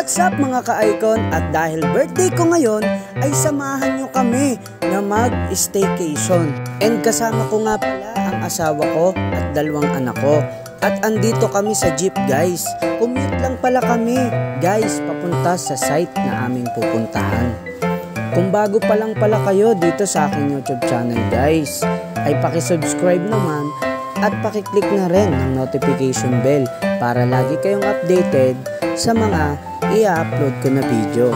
What's up mga ka-icon, at dahil birthday ko ngayon ay samahan nyo kami na mag-staycation. And kasama ko nga pala ang asawa ko at dalawang anak ko. At andito kami sa jeep guys. Commute lang pala kami guys papunta sa site na aming pupuntahan. Kung bago pa lang pala kayo dito sa aking YouTube channel guys, ay pakisubscribe naman at pakiclick na rin ng notification bell para lagi kayong updated sa mga i-upload ko na video.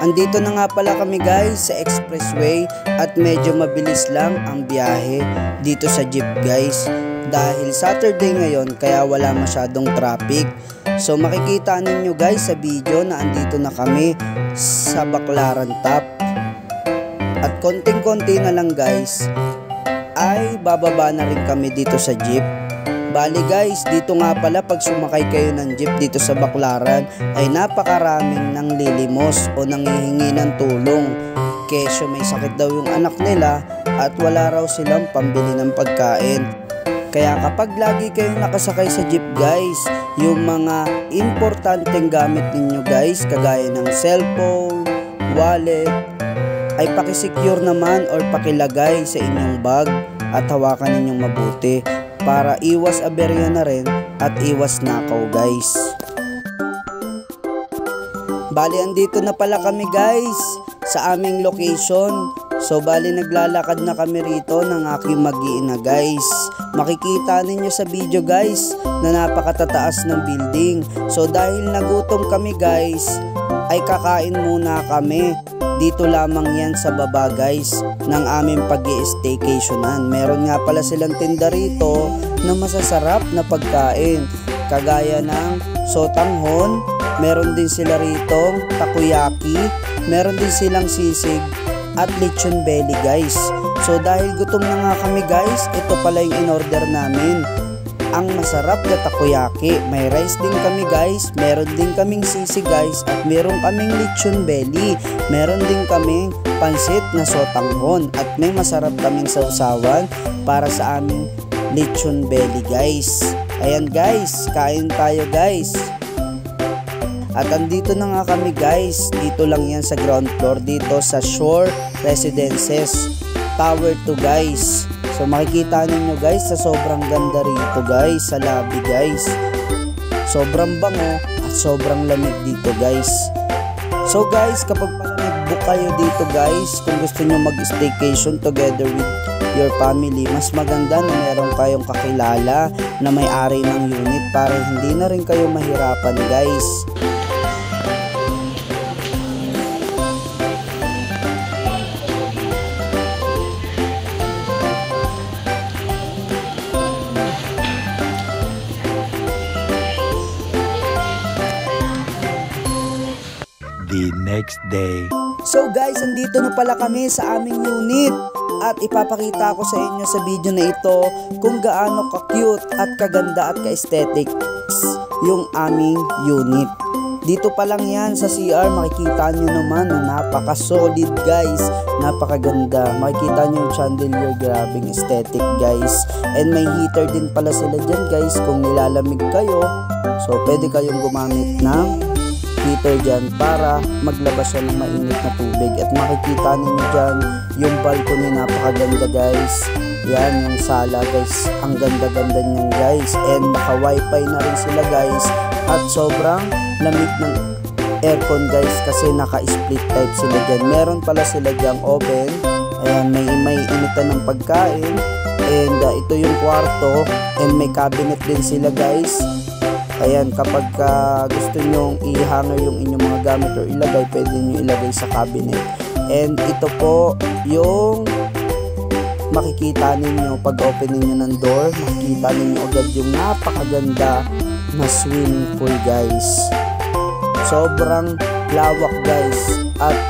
Andito na nga pala kami guys sa expressway at medyo mabilis lang ang biyahe dito sa jeep guys. Dahil Saturday ngayon kaya wala masyadong traffic. So makikita ninyo guys sa video na andito na kami sa Baclaran Top. At konting-konti na lang guys ay bababa na rin kami dito sa jeep. Bali guys, dito nga pala pag sumakay kayo ng jeep dito sa Baclaran ay napakaraming nang lilimos o nanghihingi ng tulong. Kesyo may sakit daw yung anak nila at wala raw silang pambili ng pagkain. Kaya kapag lagi kayong nakasakay sa jeep guys, yung mga importanteng gamit ninyo guys, kagaya ng cellphone, wallet, ay pakisecure naman or pakilagay sa inyong bag at hawakan ninyong mabuti para iwas aberya na rin at iwas nakaw guys. Bali andito na pala kami guys sa aming location. So bali naglalakad na kami rito ng aking mag-iina guys. Makikita ninyo sa video guys na napakatataas ng building. So dahil nagutom kami guys ay kakain muna kami. Dito lamang yan sa baba guys ng aming pag-i-staycationan. Meron nga pala silang tinda rito na masasarap na pagkain. Kagaya ng sotanghon, meron din sila rito takoyaki, meron din silang sisig at lechon belly guys. So dahil gutom na nga kami guys, ito pala yung in-order namin. Ang masarap na takoyaki. May rice din kami guys, meron din kaming sisig guys, at meron kaming lechon belly, meron din kaming pansit na sotanghon, at may masarap kaming sausawan para sa aming lechon belly guys. Ayan guys, kain tayo guys. At andito na nga kami guys, dito lang yan sa ground floor, dito sa Shore Residences Tower 2 guys. So makikita ninyo guys sa sobrang ganda rito guys, sa lobby guys. Sobrang bango at sobrang lamig dito guys. So guys, kapag pala nag-book kayo dito guys, kung gusto nyo mag-staycation together with your family, mas maganda na meron kayong kakilala na may-ari ng unit para hindi na rin kayo mahirapan guys. The next day. So guys, andito na pala kami sa aming unit at ipapakita ko sa inyo sa video na ito kung gaano ka-cute at kaganda at ka-aesthetics yung aming unit. Dito pa lang yan sa CR, makikita nyo naman na napaka-solid guys, napakaganda. Makikita nyo yung chandelier, grabing aesthetic guys. And may heater din pala sila dyan guys kung nilalamig kayo. So pwede kayong gumamit ng heater dyan para maglabas siya ng mainit na tubig. At makikita ninyo dyan yung balcony, napakaganda guys. Yan yung sala guys, ang ganda-ganda niyan guys. And naka wifi na rin sila guys. At sobrang lamig ng aircon guys kasi naka-split type sila dyan. Meron pala sila dyang oven. Ayan, may initan ng pagkain. And ito yung kwarto. And may cabinet din sila guys. Ayan, kapag gusto nyong i-hanger yung inyong mga gamit or ilagay, pwede nyo ilagay sa cabinet. And ito po yung makikita ninyo pag open ninyo ng door. Makikita ninyo agad yung napakaganda na swimming pool guys. Sobrang lawak guys at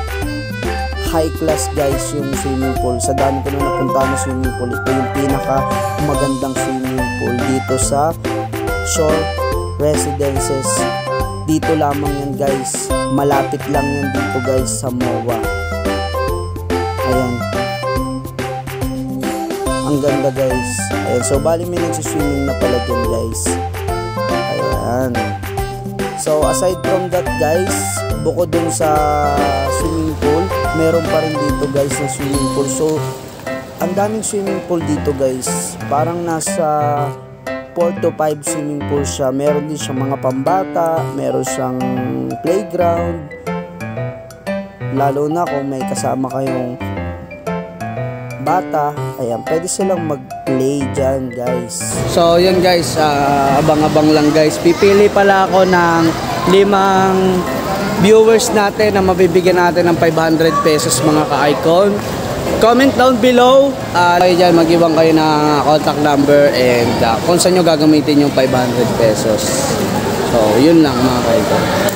high class guys yung swimming pool. Sa dami ko na napunta na swimming pool, ito yung pinaka magandang swimming pool dito sa Shore Residences. Dito lamang yan guys, malapit lang yan dito guys sa MOA. Ayan, ang ganda guys. Ayan, so bali may nagsiswimming na pala dyan guys. Ayan, So aside from that guys, bukod dun sa swimming pool, meron pa rin dito guys na swimming pool. So ang daming swimming pool dito guys, parang nasa 4 to 5 swimming pool siya. Meron din siyang mga pambata, meron siyang playground, lalo na kung may kasama kayong bata, ayan, pwede silang mag-play dyan guys. So yun guys, abang-abang lang guys. Pipili pala ako ng 5 viewers natin na mabibigyan natin ng 500 pesos mga ka-icon. Comment down below, kayo dyan, mag-ibang kayo ng contact number and kung saan nyo gagamitin yung 500 pesos. So yun lang mga ka-icon.